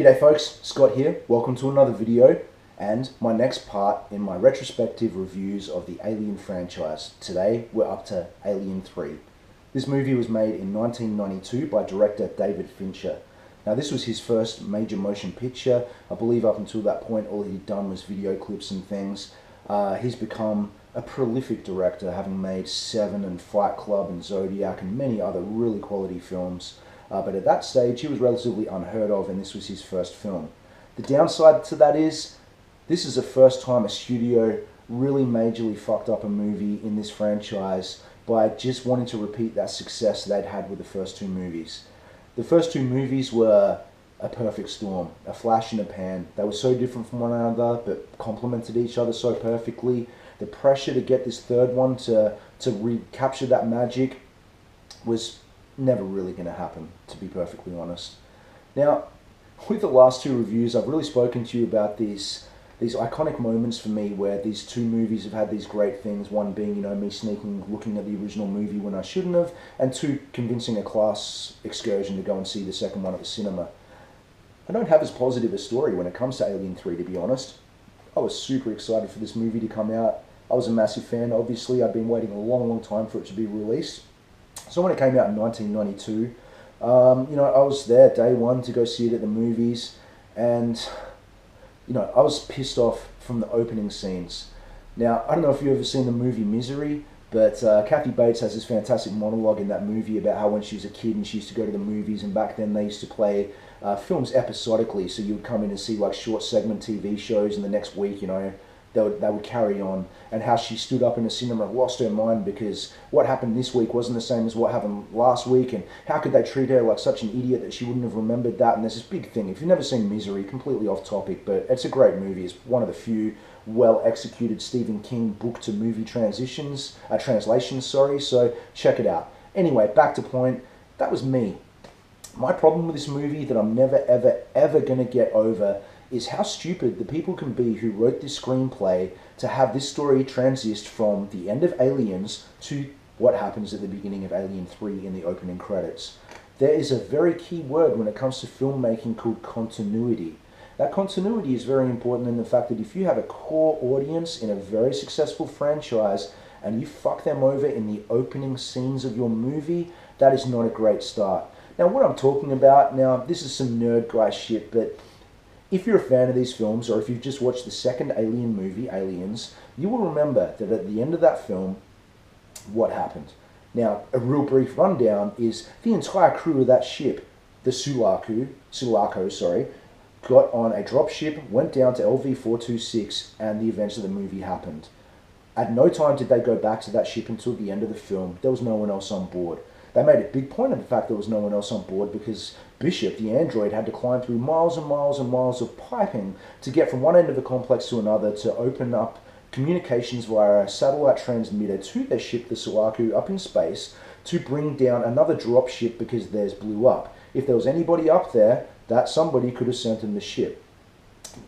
G'day folks, Scott here. Welcome to another video and my next part in my retrospective reviews of the Alien franchise. Today we're up to Alien 3. This movie was made in 1992 by director David Fincher. Now this was his first major motion picture. I believe up until that point all he'd done was video clips and things. He's become a prolific director, having made Seven and Fight Club and Zodiac and many other really quality films. But at that stage, he was relatively unheard of, and this was his first film. The downside to that is, this is the first time a studio really majorly fucked up a movie in this franchise by just wanting to repeat that success they'd had with the first two movies. The first two movies were a perfect storm, a flash in a pan. They were so different from one another, but complemented each other so perfectly. The pressure to get this third one to recapture that magic was never really going to happen, to be perfectly honest. Now, with the last two reviews, I've really spoken to you about these iconic moments for me where these two movies have had these great things. One being, me sneaking, looking at the original movie when I shouldn't have, and two, convincing a class excursion to go and see the second one at the cinema. I don't have as positive a story when it comes to Alien 3, to be honest. I was super excited for this movie to come out. I was a massive fan, obviously. I'd been waiting a long time for it to be released. So when it came out in 1992, I was there day one to go see it at the movies, and I was pissed off from the opening scenes. Now, I don't know if you've ever seen the movie Misery, but Kathy Bates has this fantastic monologue in that movie about how when she was a kid and she used to go to the movies, and back then they used to play films episodically, so you would come in and see like short segment TV shows, and the next week, they would carry on, and how she stood up in the cinema and lost her mind because what happened this week wasn't the same as what happened last week, and how could they treat her like such an idiot that she wouldn't have remembered that. And there's this big thing. If you've never seen Misery, completely off topic, but it's a great movie. It's one of the few well executed Stephen King book to movie translations, so check it out. Anyway, back to point. That was me. My problem with this movie that I'm never ever gonna get over is how stupid the people can be who wrote this screenplay to have this story transist from the end of Aliens to what happens at the beginning of Alien 3 in the opening credits. There is a very key word when it comes to filmmaking called continuity. That continuity is very important in the fact that if you have a core audience in a very successful franchise and you fuck them over in the opening scenes of your movie, that is not a great start. Now what I'm talking about, this is some nerd guy shit, but if you're a fan of these films, or if you've just watched the second Alien movie, Aliens, you will remember that at the end of that film, what happened? Now, a real brief rundown is the entire crew of that ship, the Sulaco, got on a dropship, went down to LV-426, and the events of the movie happened. At no time did they go back to that ship until the end of the film. There was no one else on board. They made a big point of the fact there was no one else on board because Bishop, the android, had to climb through miles and miles and miles of piping to get from one end of the complex to another to open up communications via a satellite transmitter to their ship, the Sulaco, up in space to bring down another drop ship because theirs blew up. If there was anybody up there, that somebody could have sent them the ship.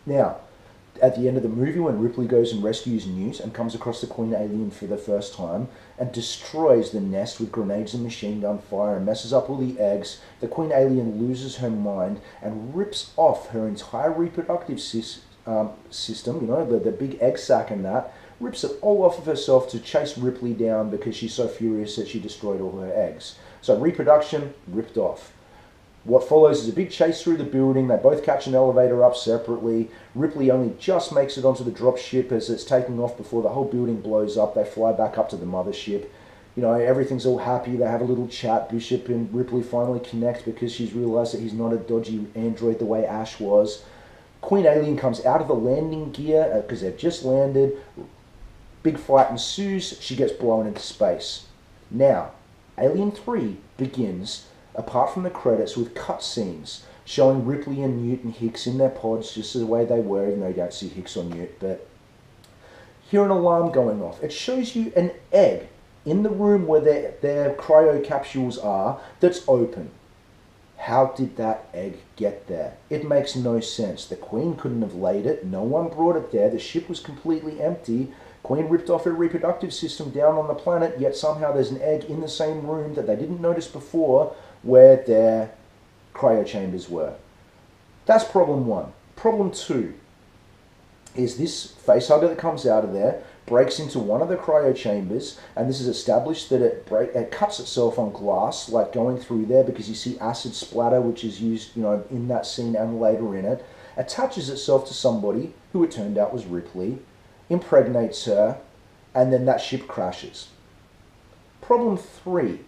Now, at the end of the movie, when Ripley goes and rescues Newt and comes across the Queen Alien for the first time and destroys the nest with grenades and machine gun fire and messes up all the eggs, the Queen Alien loses her mind and rips off her entire reproductive system, the big egg sac and that, rips it all off of herself to chase Ripley down because she's so furious that she destroyed all her eggs. So reproduction, ripped off. What follows is a big chase through the building. They both catch an elevator up separately. Ripley only just makes it onto the drop ship as it's taking off before the whole building blows up. They fly back up to the mothership. Everything's all happy. They have a little chat. Bishop and Ripley finally connect because she's realized that he's not a dodgy android the way Ash was. Queen Alien comes out of the landing gear because they've just landed. Big fight ensues. She gets blown into space. Now, Alien 3 begins, apart from the credits, with cutscenes showing Ripley and Newt and Hicks in their pods just the way they were, even though you don't see Hicks or Newt, but hear an alarm going off. It shows you an egg in the room where their cryo capsules are that's open. How did that egg get there? It makes no sense. The Queen couldn't have laid it. No one brought it there. The ship was completely empty. Queen ripped off her reproductive system down on the planet, yet somehow there's an egg in the same room that they didn't notice before where their cryo chambers were. That's problem one. Problem two is this facehugger that comes out of there breaks into one of the cryo chambers, and this is established that it cuts itself on glass, like going through there, because you see acid splatter, which is used, in that scene and later in it, attaches itself to somebody who it turned out was Ripley, impregnates her, and then that ship crashes. Problem three,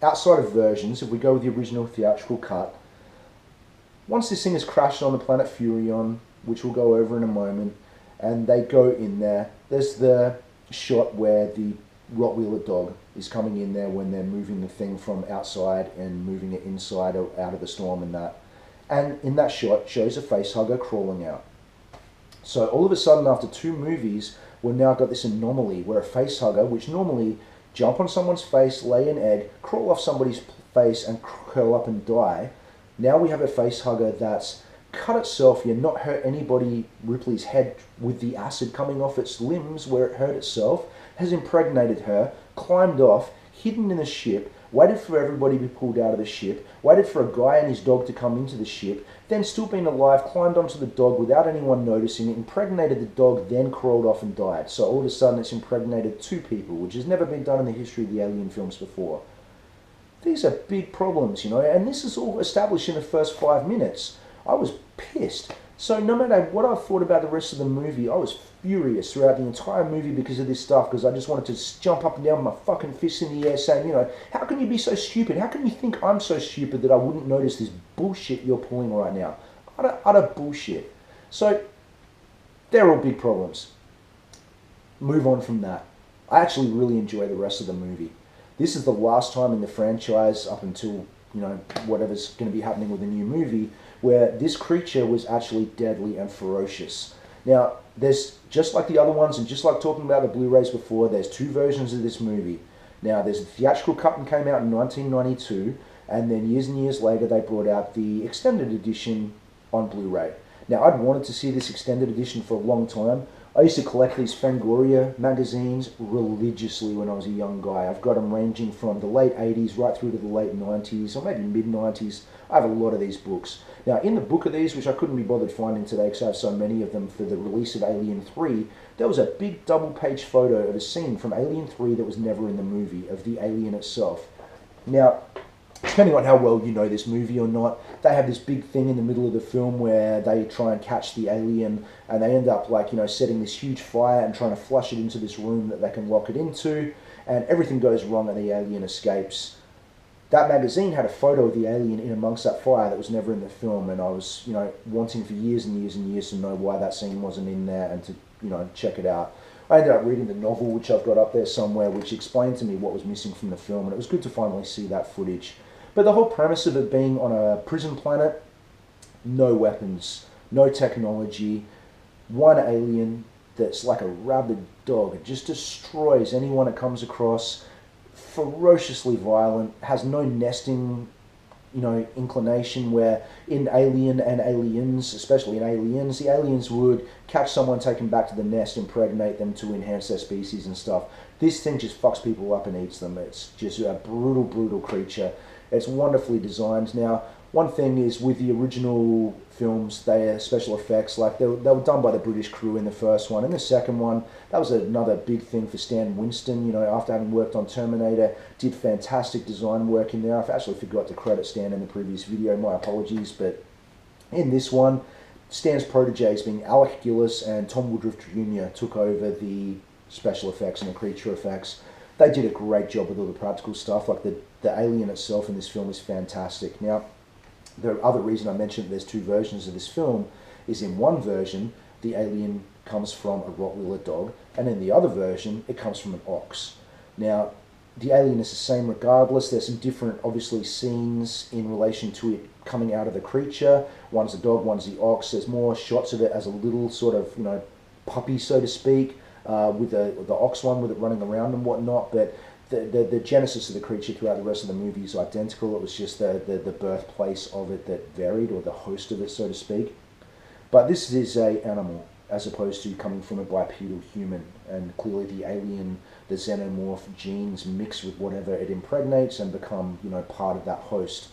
outside of versions, if we go with the original theatrical cut, once this thing has crashed on the planet Furion, which we'll go over in a moment, and they go in there, there's the shot where the Rottweiler dog is coming in there when they're moving the thing from outside and moving it inside or out of the storm and that. And in that shot shows a facehugger crawling out. So all of a sudden, after 2 movies, we've now got this anomaly where a facehugger, which normally jump on someone's face, lay an egg, crawl off somebody's face and curl up and die, now we have a facehugger that's cut itself, yet not hurt anybody, Ripley's head, with the acid coming off its limbs where it hurt itself, has impregnated her, climbed off, hidden in the ship, waited for everybody to be pulled out of the ship, waited for a guy and his dog to come into the ship, then still being alive, climbed onto the dog without anyone noticing it, impregnated the dog, then crawled off and died. So all of a sudden it's impregnated 2 people, which has never been done in the history of the Alien films before. These are big problems, and this is all established in the first 5 minutes. I was pissed. So no matter what I thought about the rest of the movie, I was furious throughout the entire movie because of this stuff, because I just wanted to jump up and down with my fucking fists in the air saying, how can you be so stupid? How can you think I'm so stupid that I wouldn't notice this bullshit you're pulling right now? Utter bullshit. So they're all big problems. Move on from that. I actually really enjoy the rest of the movie. This is the last time in the franchise, up until, whatever's going to be happening with the new movie, where this creature was actually deadly and ferocious. Now, there's, just like the other ones, and just like talking about the Blu-rays before, there's 2 versions of this movie. Now, there's a theatrical cut that came out in 1992, and then years and years later they brought out the extended edition on Blu-ray. Now, I'd wanted to see this extended edition for a long time. I used to collect these Fangoria magazines religiously when I was a young guy. I've got them ranging from the late 80s right through to the late 90s, or maybe mid-90s. I have a lot of these books. Now, in the book of these, which I couldn't be bothered finding today because I have so many of them for the release of Alien 3, there was a big double-page photo of a scene from Alien 3 that was never in the movie, of the alien itself. Now, depending on how well you know this movie or not, they have this big thing in the middle of the film where they try and catch the alien, and they end up setting this huge fire and trying to flush it into this room that they can lock it into, and everything goes wrong and the alien escapes. That magazine had a photo of the alien in amongst that fire that was never in the film, and I was, wanting for years and years and years to know why that scene wasn't in there and to, check it out. I ended up reading the novel, which I've got up there somewhere, which explained to me what was missing from the film, and it was good to finally see that footage. But the whole premise of it being on a prison planet, no weapons, no technology, one alien that's like a rabid dog. It just destroys anyone it comes across, ferociously violent, has no nesting, inclination, where in Alien and Aliens, especially in Aliens, the aliens would catch someone, take them back to the nest, impregnate them to enhance their species and stuff. This thing just fucks people up and eats them. It's just a brutal, brutal creature. It's wonderfully designed. Now, one thing is with the original films, their special effects, they were done by the British crew in the first one. In the second one, that was another big thing for Stan Winston, after having worked on Terminator, did fantastic design work in there. I actually forgot to credit Stan in the previous video, my apologies, but in this one, Stan's proteges, being Alec Gillis and Tom Woodruff Jr., took over the special effects and the creature effects. They did a great job with all the practical stuff. The alien itself in this film is fantastic. Now, the other reason I mentioned there's 2 versions of this film is in one version, the alien comes from a Rottweiler dog, and in the other version, it comes from an ox. Now, the alien is the same regardless. There's some different, obviously, scenes in relation to it coming out of the creature. One's the dog, one's the ox. There's more shots of it as a little sort of, puppy, so to speak, with the ox one, with it running around and whatnot, but the genesis of the creature throughout the rest of the movie is identical. It was just the birthplace of it that varied, or the host of it, so to speak. But this is a animal, as opposed to coming from a bipedal human, and clearly the alien, the xenomorph genes mix with whatever it impregnates and become, part of that host.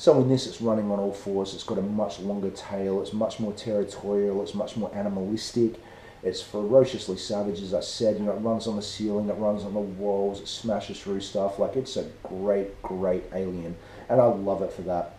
So in this, it's running on all fours. It's got a much longer tail. It's much more territorial. It's much more animalistic. It's ferociously savage, as I said. You know, it runs on the ceiling. It runs on the walls. It smashes through stuff. Like, it's a great, great alien, and I love it for that.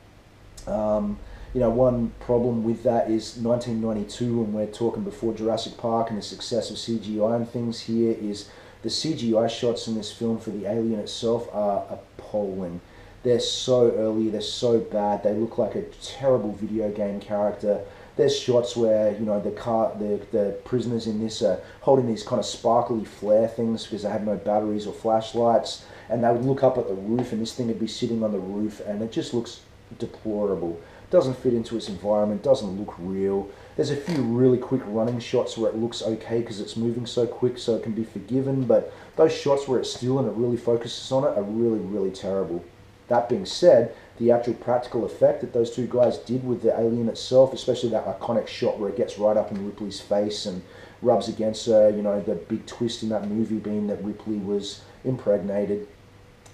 You know, one problem with that is 1992, and we're talking before Jurassic Park and the success of CGI and things here, is the CGI shots in this film for the alien itself are appalling. They're so early, they're so bad, they look like a terrible video game character. There's shots where, you know, the prisoners in this are holding these kind of sparkly flare things because they had no batteries or flashlights, and they would look up at the roof and this thing would be sitting on the roof, and it just looks deplorable. Doesn't fit into its environment, doesn't look real. There's a few really quick running shots where it looks okay because it's moving so quick, so it can be forgiven, but those shots where it's still and it really focuses on it are really, really terrible. That being said, the actual practical effect that those two guys did with the alien itself, especially that iconic shot where it gets right up in Ripley's face and rubs against her, you know, the big twist in that movie being that Ripley was impregnated.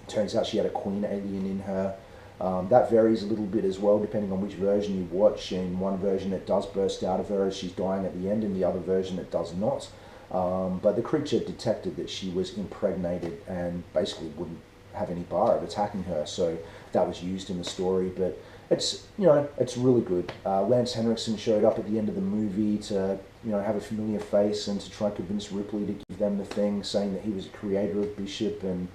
Turns out she had a queen alien in her. That varies a little bit as well depending on which version you watch. In one version it does burst out of her as she's dying at the end, in the other version it does not. But the creature detected that she was impregnated and basically wouldn't have any bar of attacking her, so that was used in the story. But it's, you know, it's really good. Lance Henriksen showed up at the end of the movie to, you know, have a familiar face and to try and convince Ripley to give them the thing, saying that he was a creator of Bishop. And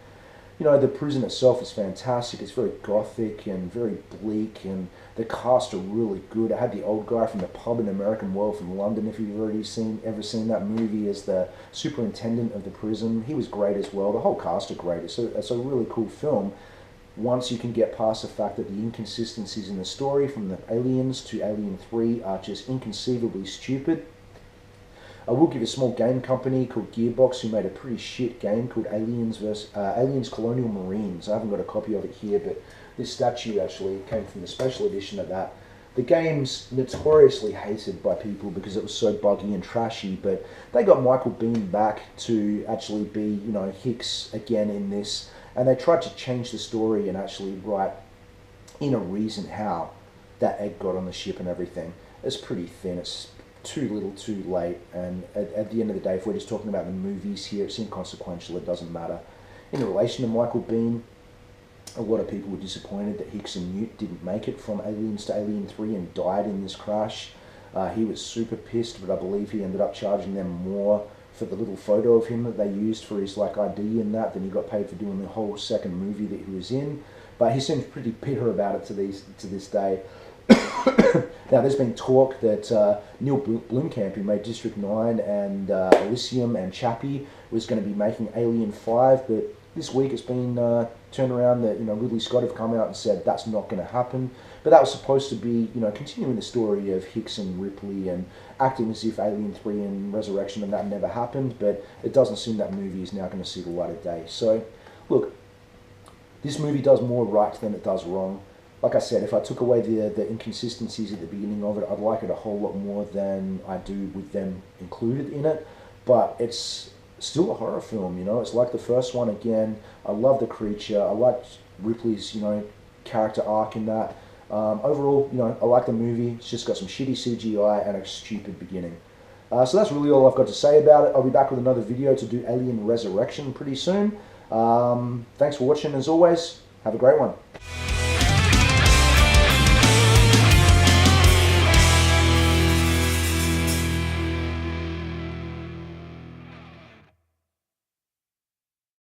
you know, the prison itself is fantastic. It's very gothic and very bleak, and the cast are really good. I had the old guy from the pub in American Werewolf in London, if you've ever seen that movie, as the superintendent of the prison. He was great as well. The whole cast are great. It's a really cool film once you can get past the fact that the inconsistencies in the story from the Aliens to Alien 3 are just inconceivably stupid. I will give a small game company called Gearbox who made a pretty shit game called Aliens Colonial Marines. I haven't got a copy of it here, but this statue actually came from the special edition of that. The game's notoriously hated by people because it was so buggy and trashy, but they got Michael Biehn back to actually be, you know, Hicks again in this, and they tried to change the story and actually write in a reason how that egg got on the ship and everything. It's pretty thin. It's too little too late, and at the end of the day, if we're just talking about the movies here, it's inconsequential. It doesn't matter. In relation to Michael Biehn, a lot of people were disappointed that Hicks and Newt didn't make it from Aliens to Alien 3 and died in this crash. He was super pissed, but I believe he ended up charging them more for the little photo of him that they used for his like ID and that than he got paid for doing the whole second movie that he was in. But he seems pretty bitter about it to this day. Now, there's been talk that Neil Blomkamp, who made District 9 and Elysium and Chappie, was going to be making Alien 5, but this week it's been turned around that, you know, Ridley Scott have come out and said that's not going to happen. But that was supposed to be, you know, continuing the story of Hicks and Ripley and acting as if Alien 3 and Resurrection and that never happened, but it doesn't seem that movie is now going to see the light of day. So, look, this movie does more right than it does wrong. Like I said, if I took away the inconsistencies at the beginning of it, I'd like it a whole lot more than I do with them included in it. But it's still a horror film, you know. It's like the first one again. I love the creature. I like Ripley's, you know, character arc in that. Overall, you know, I like the movie. It's just got some shitty CGI and a stupid beginning. So that's really all I've got to say about it. I'll be back with another video to do Alien Resurrection pretty soon. Thanks for watching as always. Have a great one.